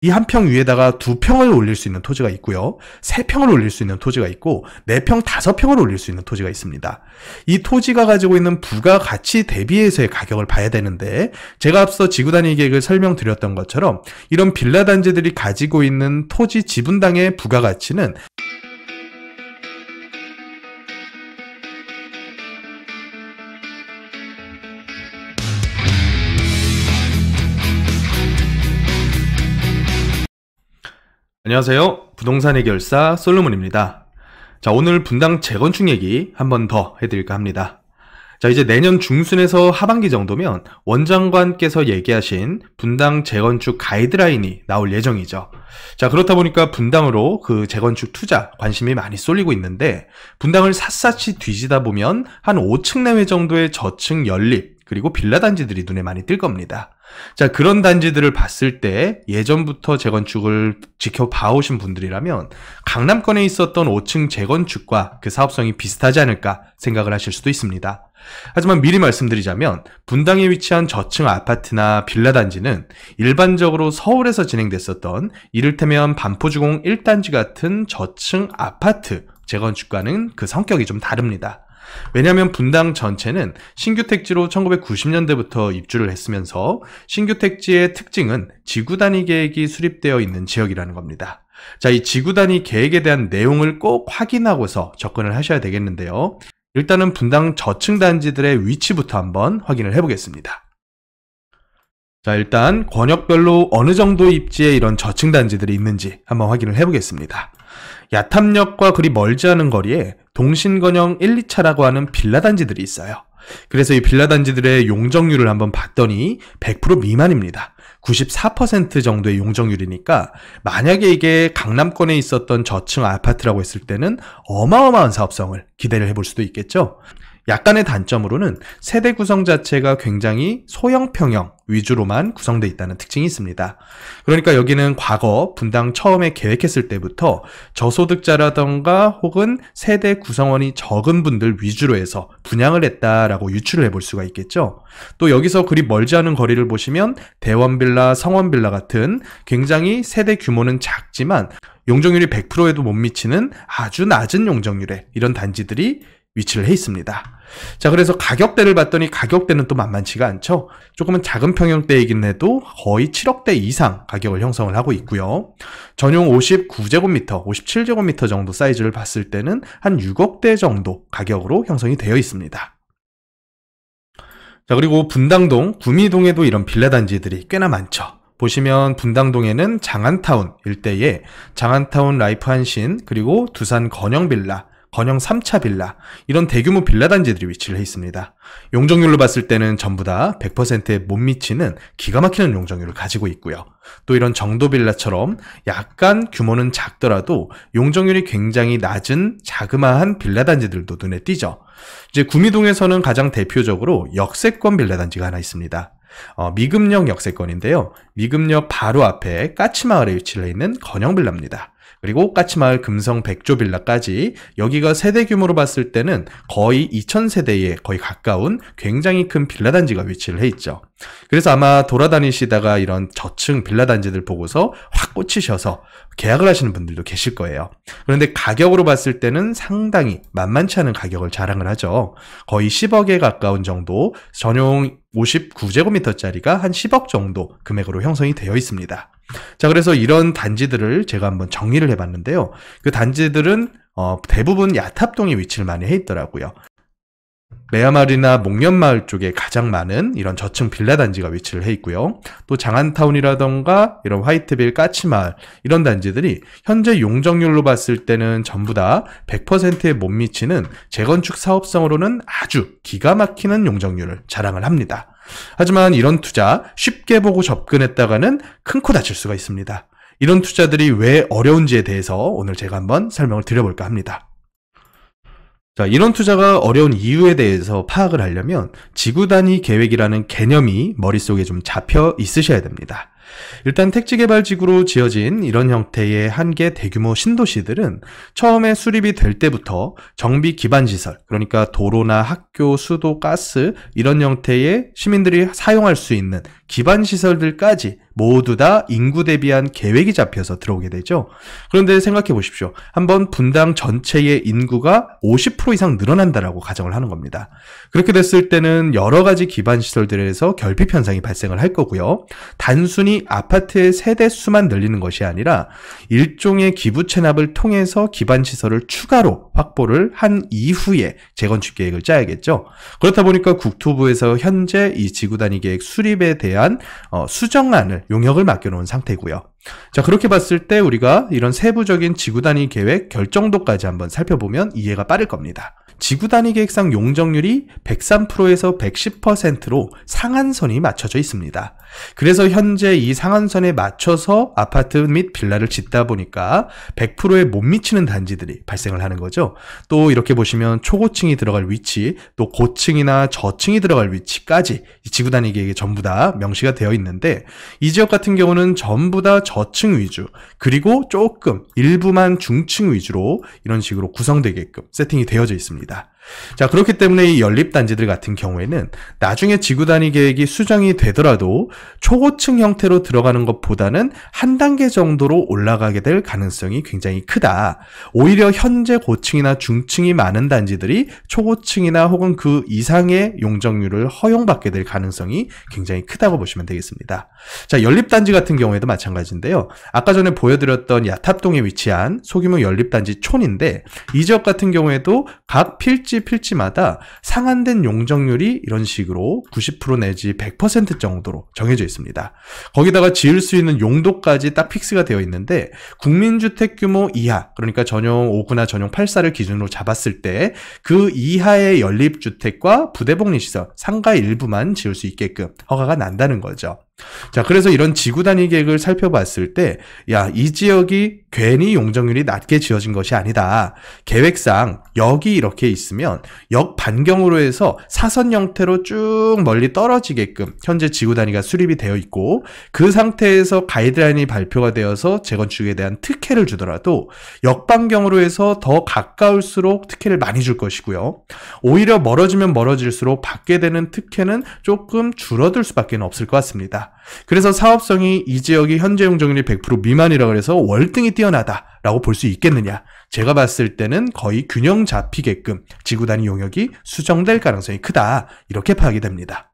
이 한 평 위에다가 2평을 올릴 수 있는 토지가 있고요. 3평을 올릴 수 있는 토지가 있고 4평, 5평을 올릴 수 있는 토지가 있습니다. 이 토지가 가지고 있는 부가가치 대비해서의 가격을 봐야 되는데, 제가 앞서 지구단위 계획을 설명드렸던 것처럼 이런 빌라 단지들이 가지고 있는 토지 지분당의 부가가치는 안녕하세요. 부동산 해결사 솔로몬입니다. 자, 오늘 분당 재건축 얘기 한 번 더 해드릴까 합니다. 자, 이제 내년 중순에서 하반기 정도면 원장관께서 얘기하신 분당 재건축 가이드라인이 나올 예정이죠. 자, 그렇다 보니까 분당으로 그 재건축 투자 관심이 많이 쏠리고 있는데, 분당을 샅샅이 뒤지다 보면 한 5층 내외 정도의 저층 연립 그리고 빌라 단지들이 눈에 많이 띌 겁니다. 자, 그런 단지들을 봤을 때 예전부터 재건축을 지켜봐오신 분들이라면 강남권에 있었던 5층 재건축과 그 사업성이 비슷하지 않을까 생각을 하실 수도 있습니다. 하지만 미리 말씀드리자면 분당에 위치한 저층 아파트나 빌라 단지는 일반적으로 서울에서 진행됐었던 이를테면 반포주공 1단지 같은 저층 아파트 재건축과는 그 성격이 좀 다릅니다. 왜냐하면 분당 전체는 신규 택지로 1990년대부터 입주를 했으면서 신규 택지의 특징은 지구단위 계획이 수립되어 있는 지역이라는 겁니다. 자, 이 지구단위 계획에 대한 내용을 꼭 확인하고서 접근을 하셔야 되겠는데요. 일단은 분당 저층 단지들의 위치부터 한번 확인을 해보겠습니다. 자, 일단 권역별로 어느 정도 입지에 이런 저층 단지들이 있는지 한번 확인을 해보겠습니다. 야탐역과 그리 멀지 않은 거리에 동신건영 1, 2차라고 하는 빌라 단지들이 있어요. 그래서 이 빌라 단지들의 용적률을 한번 봤더니 100% 미만입니다. 94% 정도의 용적률이니까 만약에 이게 강남권에 있었던 저층 아파트라고 했을 때는 어마어마한 사업성을 기대를 해볼 수도 있겠죠. 약간의 단점으로는 세대 구성 자체가 굉장히 소형 평형 위주로만 구성되어 있다는 특징이 있습니다. 그러니까 여기는 과거 분당 처음에 계획했을 때부터 저소득자라던가 혹은 세대 구성원이 적은 분들 위주로 해서 분양을 했다라고 유추를 해볼 수가 있겠죠. 또 여기서 그리 멀지 않은 거리를 보시면 대원빌라, 성원빌라 같은 굉장히 세대 규모는 작지만 용적률이 100%에도 못 미치는 아주 낮은 용적률의 이런 단지들이 위치를 해 있습니다. 자, 그래서 가격대를 봤더니 가격대는 또 만만치가 않죠. 조금은 작은 평형대이긴 해도 거의 7억대 이상 가격을 형성을 하고 있고요. 전용 59제곱미터, 57제곱미터 정도 사이즈를 봤을 때는 한 6억대 정도 가격으로 형성이 되어 있습니다. 자, 그리고 분당동, 구미동에도 이런 빌라 단지들이 꽤나 많죠. 보시면 분당동에는 장안타운 일대에 장안타운 라이프 한신, 그리고 두산 건영빌라, 건영 3차 빌라, 이런 대규모 빌라 단지들이 위치를 해 있습니다. 용적률로 봤을 때는 전부 다 100%에 못 미치는 기가 막히는 용적률을 가지고 있고요. 또 이런 정도 빌라처럼 약간 규모는 작더라도 용적률이 굉장히 낮은 자그마한 빌라 단지들도 눈에 띄죠. 이제 구미동에서는 가장 대표적으로 역세권 빌라 단지가 하나 있습니다. 미금역 역세권인데요. 미금역 바로 앞에 까치마을에 위치해 있는 건영빌라입니다. 그리고 까치마을 금성 백조빌라까지 여기가 세대 규모로 봤을 때는 거의 2000세대에 거의 가까운 굉장히 큰 빌라 단지가 위치를 해 있죠. 그래서 아마 돌아다니시다가 이런 저층 빌라 단지들 보고서 확 꽂히셔서 계약을 하시는 분들도 계실 거예요. 그런데 가격으로 봤을 때는 상당히 만만치 않은 가격을 자랑을 하죠. 거의 10억에 가까운 정도, 전용 59제곱미터짜리가 한 10억 정도 금액으로 형성이 되어 있습니다. 자, 그래서 이런 단지들을 제가 한번 정리를 해봤는데요. 그 단지들은 대부분 야탑동에 위치를 많이 해 있더라고요. 매화마을이나 목련마을 쪽에 가장 많은 이런 저층 빌라 단지가 위치를 해 있고요. 또 장안타운이라던가 이런 화이트빌, 까치마을, 이런 단지들이 현재 용적률로 봤을 때는 전부 다 100%에 못 미치는 재건축 사업성으로는 아주 기가 막히는 용적률을 자랑을 합니다. 하지만 이런 투자 쉽게 보고 접근했다가는 큰 코 다칠 수가 있습니다. 이런 투자들이 왜 어려운지에 대해서 오늘 제가 한번 설명을 드려볼까 합니다. 자, 이런 투자가 어려운 이유에 대해서 파악을 하려면 지구단위 계획이라는 개념이 머릿속에 좀 잡혀 있으셔야 됩니다. 일단 택지개발지구로 지어진 이런 형태의 한계 대규모 신도시들은 처음에 수립이 될 때부터 정비 기반시설, 그러니까 도로나 학교, 수도, 가스 이런 형태의 시민들이 사용할 수 있는 기반시설들까지 모두 다 인구 대비한 계획이 잡혀서 들어오게 되죠. 그런데 생각해 보십시오. 한번 분당 전체의 인구가 50% 이상 늘어난다라고 가정을 하는 겁니다. 그렇게 됐을 때는 여러 가지 기반시설들에서 결핍 현상이 발생을 할 거고요. 단순히 아파트의 세대 수만 늘리는 것이 아니라 일종의 기부 체납을 통해서 기반시설을 추가로 확보를 한 이후에 재건축 계획을 짜야겠죠. 그렇다 보니까 국토부에서 현재 이 지구단위 계획 수립에 대한 수정안을 용역을 맡겨놓은 상태고요. 자, 그렇게 봤을 때 우리가 이런 세부적인 지구단위 계획 결정도까지 한번 살펴보면 이해가 빠를 겁니다. 지구단위 계획상 용적률이 103%에서 110%로 상한선이 맞춰져 있습니다. 그래서 현재 이 상한선에 맞춰서 아파트 및 빌라를 짓다 보니까 100%에 못 미치는 단지들이 발생을 하는 거죠. 또 이렇게 보시면 초고층이 들어갈 위치, 또 고층이나 저층이 들어갈 위치까지 이 지구단위 계획에 전부 다 명시가 되어 있는데, 이 지역 같은 경우는 전부 다 저층 위주, 그리고 조금 일부만 중층 위주로 이런 식으로 구성되게끔 세팅이 되어져 있습니다. 자, 그렇기 때문에 이 연립단지들 같은 경우에는 나중에 지구단위 계획이 수정이 되더라도 초고층 형태로 들어가는 것보다는 한 단계 정도로 올라가게 될 가능성이 굉장히 크다. 오히려 현재 고층이나 중층이 많은 단지들이 초고층이나 혹은 그 이상의 용적률을 허용받게 될 가능성이 굉장히 크다고 보시면 되겠습니다. 자, 연립단지 같은 경우에도 마찬가지인데요. 아까 전에 보여드렸던 야탑동에 위치한 소규모 연립단지 촌인데, 이 지역 같은 경우에도 각 필지마다 상한된 용적률이 이런 식으로 90% 내지 100% 정도로 정해져 있습니다. 거기다가 지을 수 있는 용도까지 딱 픽스가 되어 있는데, 국민주택 규모 이하, 그러니까 전용 5구나 전용 8사를 기준으로 잡았을 때 그 이하의 연립주택과 부대복리시설, 상가 일부만 지을 수 있게끔 허가가 난다는 거죠. 자, 그래서 이런 지구단위 계획을 살펴봤을 때, 이 지역이 괜히 용적률이 낮게 지어진 것이 아니다. 계획상 여기 이렇게 있으면 역 반경으로 해서 사선 형태로 쭉 멀리 떨어지게끔 현재 지구단위가 수립이 되어 있고, 그 상태에서 가이드라인이 발표가 되어서 재건축에 대한 특혜를 주더라도 역반경으로 해서 더 가까울수록 특혜를 많이 줄 것이고요. 오히려 멀어지면 멀어질수록 받게 되는 특혜는 조금 줄어들 수밖에 없을 것 같습니다. 그래서 사업성이 이 지역이 현재 용적률이 100% 미만이라고 해서 월등히 뛰어나다라고 볼 수 있겠느냐? 제가 봤을 때는 거의 균형 잡히게끔 지구단위 용역이 수정될 가능성이 크다, 이렇게 파악이 됩니다.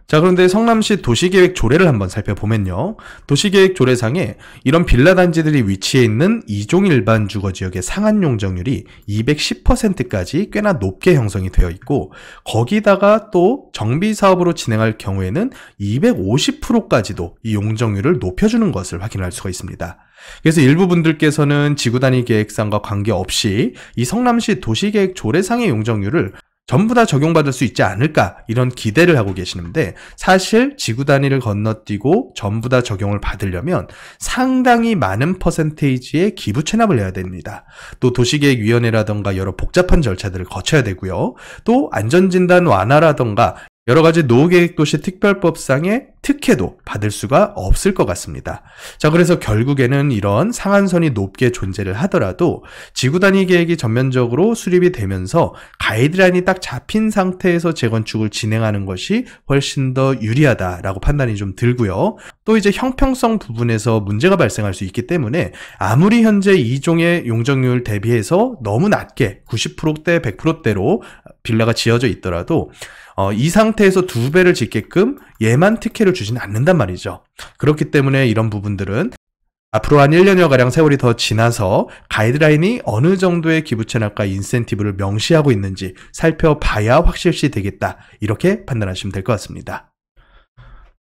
자, 그런데 성남시 도시계획 조례를 한번 살펴보면요. 도시계획 조례상에 이런 빌라 단지들이 위치해 있는 2종 일반 주거지역의 상한 용적률이 210%까지 꽤나 높게 형성이 되어 있고, 거기다가 또 정비사업으로 진행할 경우에는 250%까지도 이 용적률을 높여주는 것을 확인할 수가 있습니다. 그래서 일부 분들께서는 지구단위 계획상과 관계없이 이 성남시 도시계획 조례상의 용적률을 전부 다 적용받을 수 있지 않을까, 이런 기대를 하고 계시는데, 사실 지구단위를 건너뛰고 전부 다 적용을 받으려면 상당히 많은 퍼센테이지의 기부 체납을 해야 됩니다. 또 도시계획위원회라던가 여러 복잡한 절차들을 거쳐야 되고요. 또 안전진단 완화라던가 여러 가지 노후계획도시 특별법상의 특혜도 받을 수가 없을 것 같습니다. 자, 그래서 결국에는 이런 상한선이 높게 존재를 하더라도 지구단위 계획이 전면적으로 수립이 되면서 가이드라인이 딱 잡힌 상태에서 재건축을 진행하는 것이 훨씬 더 유리하다라고 판단이 좀 들고요. 또 이제 형평성 부분에서 문제가 발생할 수 있기 때문에 아무리 현재 2종의 용적률 대비해서 너무 낮게 90%대 100%대로 빌라가 지어져 있더라도 이 상태에서 2배를 짓게끔 얘만 특혜를 주진 않는단 말이죠. 그렇기 때문에 이런 부분들은 앞으로 한 1년여가량 세월이 더 지나서 가이드라인이 어느 정도의 기부 체납과 인센티브를 명시하고 있는지 살펴봐야 확실시 되겠다, 이렇게 판단하시면 될 것 같습니다.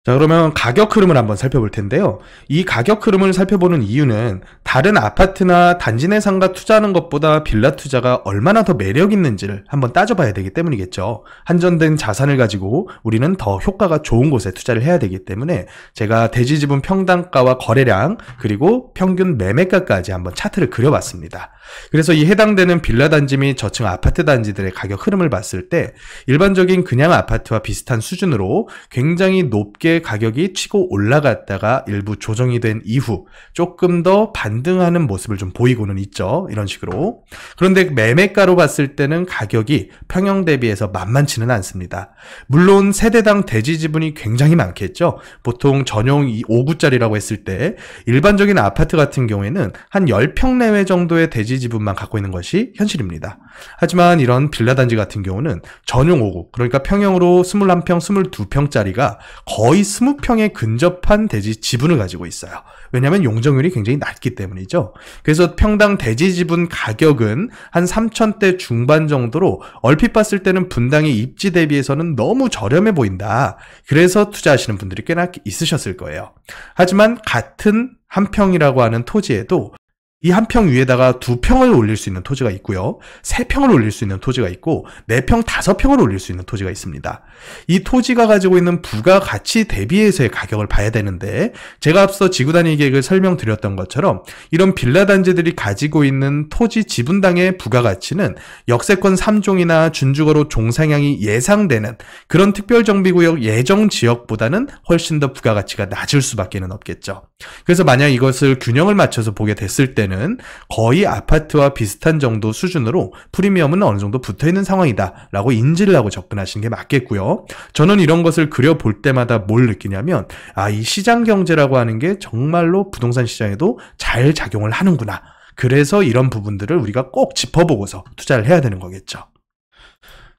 자, 그러면 가격 흐름을 한번 살펴볼 텐데요. 이 가격 흐름을 살펴보는 이유는 다른 아파트나 단지 내 상가 투자하는 것보다 빌라 투자가 얼마나 더 매력 있는지를 한번 따져봐야 되기 때문이겠죠. 한전된 자산을 가지고 우리는 더 효과가 좋은 곳에 투자를 해야 되기 때문에 제가 대지 지분 평당가와 거래량, 그리고 평균 매매가까지 한번 차트를 그려봤습니다. 그래서 이 해당되는 빌라 단지 및 저층 아파트 단지들의 가격 흐름을 봤을 때 일반적인 그냥 아파트와 비슷한 수준으로 굉장히 높게 이후에 가격이 치고 올라갔다가 일부 조정이 된 이후 조금 더 반등하는 모습을 좀 보이고는 있죠. 이런 식으로. 그런데 매매가로 봤을 때는 가격이 평형 대비해서 만만치는 않습니다. 물론 세대당 대지 지분이 굉장히 많겠죠. 보통 전용 5구짜리라고 했을 때 일반적인 아파트 같은 경우에는 한 10평 내외 정도의 대지 지분만 갖고 있는 것이 현실입니다. 하지만 이런 빌라 단지 같은 경우는 전용 5구, 그러니까 평형으로 21평, 22평짜리가 거의 20평에 근접한 대지 지분을 가지고 있어요. 왜냐하면 용적률이 굉장히 낮기 때문이죠. 그래서 평당 대지 지분 가격은 한 3천대 중반 정도로 얼핏 봤을 때는 분당의 입지 대비해서는 너무 저렴해 보인다. 그래서 투자하시는 분들이 꽤나 있으셨을 거예요. 하지만 같은 한 평이라고 하는 토지에도 이 한 평 위에다가 2평을 올릴 수 있는 토지가 있고요. 3평을 올릴 수 있는 토지가 있고 4평, 5평을 올릴 수 있는 토지가 있습니다. 이 토지가 가지고 있는 부가가치 대비해서의 가격을 봐야 되는데 제가 앞서 지구단위 계획을 설명드렸던 것처럼 이런 빌라 단지들이 가지고 있는 토지 지분당의 부가가치는 역세권 3종이나 준주거로 종상향이 예상되는 그런 특별정비구역 예정지역보다는 훨씬 더 부가가치가 낮을 수밖에 없겠죠. 그래서 만약 이것을 균형을 맞춰서 보게 됐을 때는 거의 아파트와 비슷한 정도 수준으로 프리미엄은 어느 정도 붙어있는 상황이다 라고 인지를 하고 접근하시는 게 맞겠고요. 저는 이런 것을 그려볼 때마다 뭘 느끼냐면 이 시장 경제라고 하는 게 정말로 부동산 시장에도 잘 작용을 하는구나. 그래서 이런 부분들을 우리가 꼭 짚어보고서 투자를 해야 되는 거겠죠.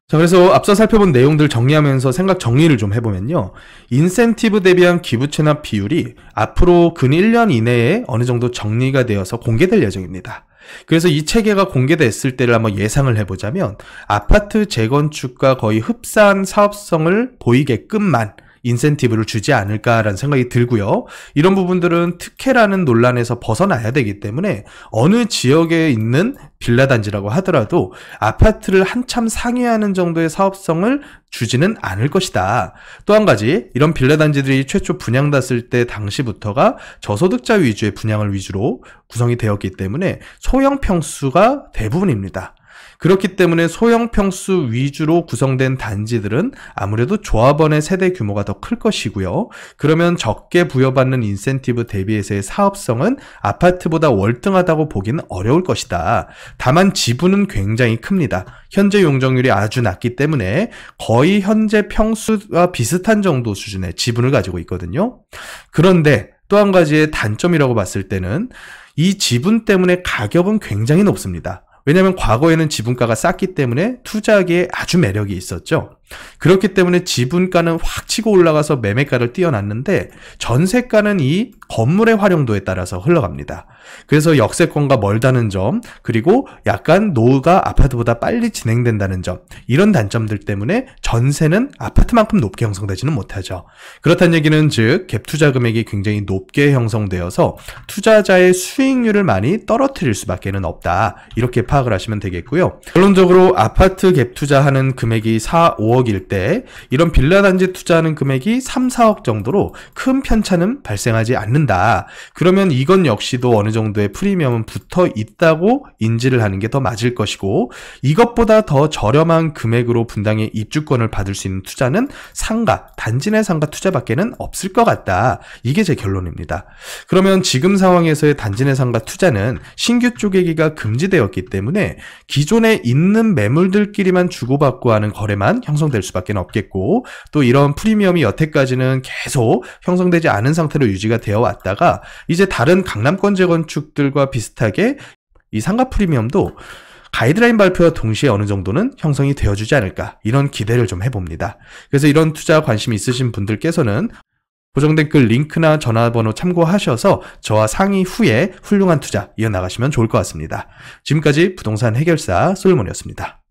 자, 그래서 앞서 살펴본 내용들 정리하면서 생각 정리를 좀 해보면요. 인센티브 대비한 기부 체납 비율이 앞으로 근 1년 이내에 어느 정도 정리가 되어서 공개될 예정입니다. 그래서 이 체계가 공개됐을 때를 한번 예상을 해보자면 아파트 재건축과 거의 흡사한 사업성을 보이게끔만 인센티브를 주지 않을까라는 생각이 들고요. 이런 부분들은 특혜라는 논란에서 벗어나야 되기 때문에 어느 지역에 있는 빌라 단지라고 하더라도 아파트를 한참 상회하는 정도의 사업성을 주지는 않을 것이다. 또 한 가지, 이런 빌라 단지들이 최초 분양됐을 때 당시부터가 저소득자 위주의 분양을 위주로 구성이 되었기 때문에 소형 평수가 대부분입니다. 그렇기 때문에 소형 평수 위주로 구성된 단지들은 아무래도 조합원의 세대 규모가 더 클 것이고요. 그러면 적게 부여받는 인센티브 대비해서의 사업성은 아파트보다 월등하다고 보기는 어려울 것이다. 다만 지분은 굉장히 큽니다. 현재 용적률이 아주 낮기 때문에 거의 현재 평수와 비슷한 정도 수준의 지분을 가지고 있거든요. 그런데 또 한 가지의 단점이라고 봤을 때는 이 지분 때문에 가격은 굉장히 높습니다. 왜냐하면 과거에는 지분가가 쌌기 때문에 투자하기에 아주 매력이 있었죠. 그렇기 때문에 지분가는 확 치고 올라가서 매매가를 뛰어났는데 전세가는 이 건물의 활용도에 따라서 흘러갑니다. 그래서 역세권과 멀다는 점, 그리고 약간 노후가 아파트보다 빨리 진행된다는 점, 이런 단점들 때문에 전세는 아파트만큼 높게 형성되지는 못하죠. 그렇다는 얘기는 즉 갭 투자 금액이 굉장히 높게 형성되어서 투자자의 수익률을 많이 떨어뜨릴 수밖에 없다. 이렇게 파악을 하시면 되겠고요. 결론적으로 아파트 갭 투자하는 금액이 4, 5억일 때 이런 빌라 단지 투자하는 금액이 3, 4억 정도로 큰 편차는 발생하지 않는다. 그러면 이건 역시도 어느 정도의 프리미엄은 붙어 있다고 인지를 하는 게 더 맞을 것이고, 이것보다 더 저렴한 금액으로 분당의 입주권을 받을 수 있는 투자는 상가, 단지 내 상가 투자밖에는 없을 것 같다. 이게 제 결론입니다. 그러면 지금 상황에서의 단지 내 상가 투자는 신규 쪼개기가 금지되었기 때문에 기존에 있는 매물들끼리만 주고받고 하는 거래만 형성될 수밖에 없겠고, 또 이런 프리미엄이 여태까지는 계속 형성되지 않은 상태로 유지가 되어 왔다가 이제 다른 강남권 재건축들과 비슷하게 이 상가 프리미엄도 가이드라인 발표와 동시에 어느 정도는 형성이 되어주지 않을까, 이런 기대를 좀 해봅니다. 그래서 이런 투자 관심 있으신 분들께서는 고정 댓글 링크나 전화번호 참고하셔서 저와 상의 후에 훌륭한 투자 이어나가시면 좋을 것 같습니다. 지금까지 부동산 해결사 솔몬이었습니다.